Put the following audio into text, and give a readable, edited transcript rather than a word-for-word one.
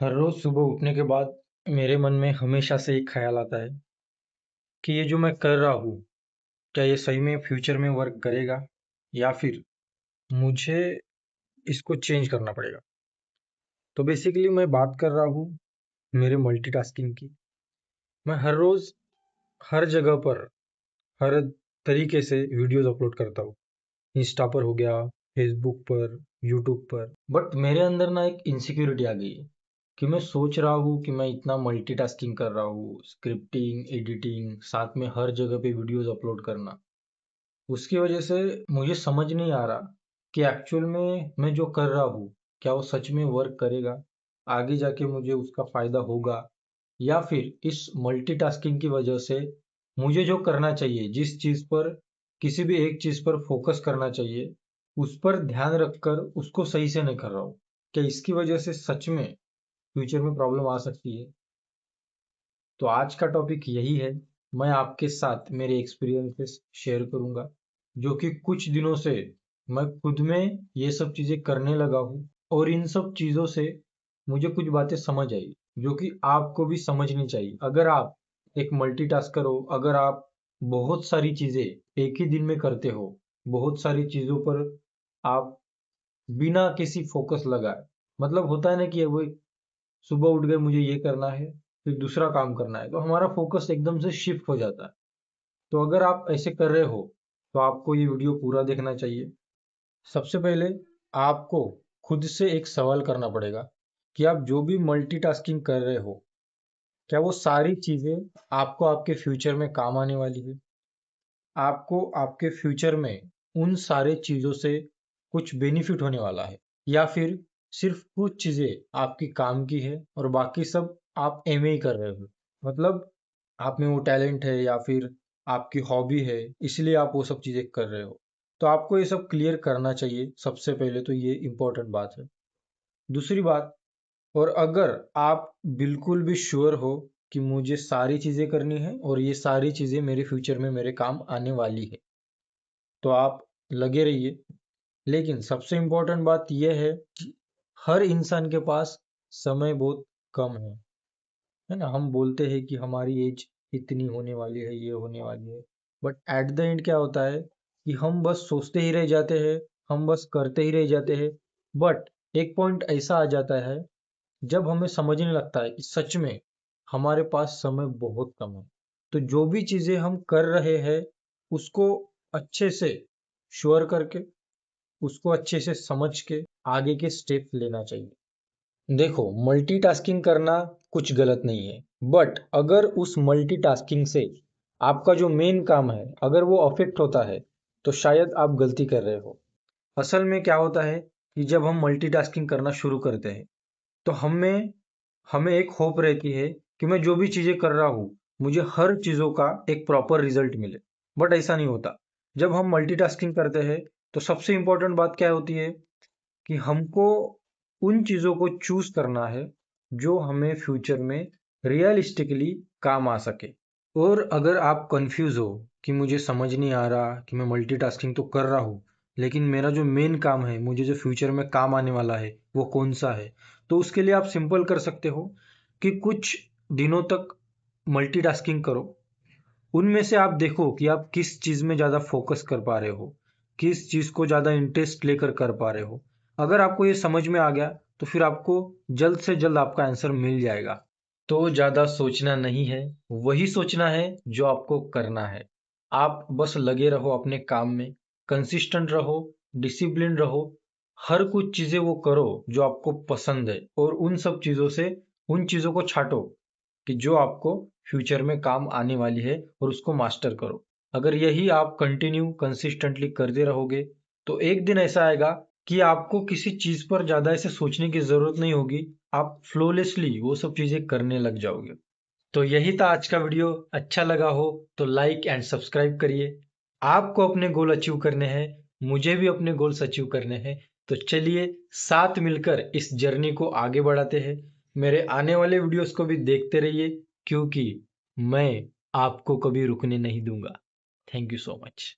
हर रोज सुबह उठने के बाद मेरे मन में हमेशा से एक ख्याल आता है कि ये जो मैं कर रहा हूँ, क्या ये सही में फ्यूचर में वर्क करेगा या फिर मुझे इसको चेंज करना पड़ेगा। तो बेसिकली मैं बात कर रहा हूँ मेरे मल्टीटास्किंग की। मैं हर रोज हर जगह पर हर तरीके से वीडियोस अपलोड करता हूँ। इंस्टा पर हो गया, फेसबुक पर, यूट्यूब पर। बट मेरे अंदर ना एक इनसिक्योरिटी आ गई है कि मैं सोच रहा हूँ कि मैं इतना मल्टीटास्किंग कर रहा हूँ, स्क्रिप्टिंग, एडिटिंग, साथ में हर जगह पे वीडियोस अपलोड करना। उसकी वजह से मुझे समझ नहीं आ रहा कि एक्चुअल में मैं जो कर रहा हूँ, क्या वो सच में वर्क करेगा? आगे जाके मुझे उसका फायदा होगा? या फिर इस मल्टीटास्किंग की वजह से मुझे जो करना चाहिए, जिस चीज पर किसी भी एक चीज पर फोकस करना चाहिए, उस पर ध्यान रखकर उसको सही से नहीं कर रहा हूँ। क्या इसकी वजह से सच में फ्यूचर में प्रॉब्लम आ सकती है? तो आज का टॉपिक यही है। मैं आपके साथ मेरे एक्सपीरियंसेस शेयर करूंगा, जो कि कुछ दिनों से मैं खुद में ये सब चीजें करने लगा हूँ, और इन सब चीजों से मुझे कुछ बातें समझ आई जो कि आपको भी समझनी चाहिए। अगर आप एक मल्टीटास्कर हो, अगर आप बहुत सारी चीजें एक ही दिन में करते हो, बहुत सारी चीजों पर आप बिना किसी फोकस लगाए, मतलब होता है ना कि वो सुबह उठ गए मुझे ये करना है, फिर दूसरा काम करना है, तो हमारा फोकस एकदम से शिफ्ट हो जाता है। तो अगर आप ऐसे कर रहे हो तो आपको ये वीडियो पूरा देखना चाहिए। सबसे पहले आपको खुद से एक सवाल करना पड़ेगा कि आप जो भी मल्टीटास्किंग कर रहे हो, क्या वो सारी चीजें आपको आपके फ्यूचर में काम आने वाली है? आपको आपके फ्यूचर में उन सारे चीजों से कुछ बेनिफिट होने वाला है, या फिर सिर्फ कुछ चीजें आपकी काम की है और बाकी सब आप एम ही कर रहे हो? मतलब आप में वो टैलेंट है या फिर आपकी हॉबी है, इसलिए आप वो सब चीजें कर रहे हो। तो आपको ये सब क्लियर करना चाहिए। सबसे पहले तो ये इम्पोर्टेंट बात है। दूसरी बात, और अगर आप बिल्कुल भी श्योर हो कि मुझे सारी चीजें करनी है और ये सारी चीजें मेरे फ्यूचर में मेरे काम आने वाली है, तो आप लगे रहिए। लेकिन सबसे इम्पोर्टेंट बात यह है कि हर इंसान के पास समय बहुत कम है ना? हम बोलते हैं कि हमारी एज इतनी होने वाली है, ये होने वाली है, बट एट द एंड क्या होता है कि हम बस सोचते ही रह जाते हैं, हम बस करते ही रह जाते हैं। बट एक पॉइंट ऐसा आ जाता है जब हमें समझने लगता है कि सच में हमारे पास समय बहुत कम है। तो जो भी चीजें हम कर रहे हैं, उसको अच्छे से श्योर करके, उसको अच्छे से समझ के आगे के स्टेप लेना चाहिए। देखो, मल्टीटास्किंग करना कुछ गलत नहीं है, बट अगर उस मल्टीटास्किंग से आपका जो मेन काम है अगर वो अफेक्ट होता है, तो शायद आप गलती कर रहे हो। असल में क्या होता है कि जब हम मल्टीटास्किंग करना शुरू करते हैं, तो हमें हमें एक होप रहती है कि मैं जो भी चीजें कर रहा हूँ, मुझे हर चीजों का एक प्रॉपर रिजल्ट मिले। बट ऐसा नहीं होता। जब हम मल्टीटास्किंग करते हैं, तो सबसे इंपॉर्टेंट बात क्या होती है कि हमको उन चीजों को चूज करना है जो हमें फ्यूचर में रियलिस्टिकली काम आ सके। और अगर आप कंफ्यूज हो कि मुझे समझ नहीं आ रहा कि मैं मल्टीटास्किंग तो कर रहा हूँ, लेकिन मेरा जो मेन काम है, मुझे जो फ्यूचर में काम आने वाला है, वो कौन सा है, तो उसके लिए आप सिंपल कर सकते हो कि कुछ दिनों तक मल्टीटास्किंग करो। उनमें से आप देखो कि आप किस चीज में ज्यादा फोकस कर पा रहे हो, किस चीज को ज्यादा इंटरेस्ट लेकर कर पा रहे हो। अगर आपको ये समझ में आ गया, तो फिर आपको जल्द से जल्द आपका आंसर मिल जाएगा। तो ज्यादा सोचना नहीं है, वही सोचना है जो आपको करना है। आप बस लगे रहो अपने काम में, कंसिस्टेंट रहो, डिसिप्लिन रहो, हर कुछ चीजें वो करो जो आपको पसंद है, और उन सब चीजों से उन चीजों को छाटो कि जो आपको फ्यूचर में काम आने वाली है, और उसको मास्टर करो। अगर यही आप कंटिन्यू कंसिस्टेंटली करते रहोगे, तो एक दिन ऐसा आएगा कि आपको किसी चीज पर ज्यादा ऐसे सोचने की जरूरत नहीं होगी। आप फ्लोलेसली वो सब चीजें करने लग जाओगे। तो यही था आज का वीडियो। अच्छा लगा हो तो लाइक एंड सब्सक्राइब करिए। आपको अपने गोल अचीव करने हैं, मुझे भी अपने गोल्स अचीव करने हैं। तो चलिए साथ मिलकर इस जर्नी को आगे बढ़ाते हैं। मेरे आने वाले वीडियोस को भी देखते रहिए, क्योंकि मैं आपको कभी रुकने नहीं दूंगा। Thank you so much.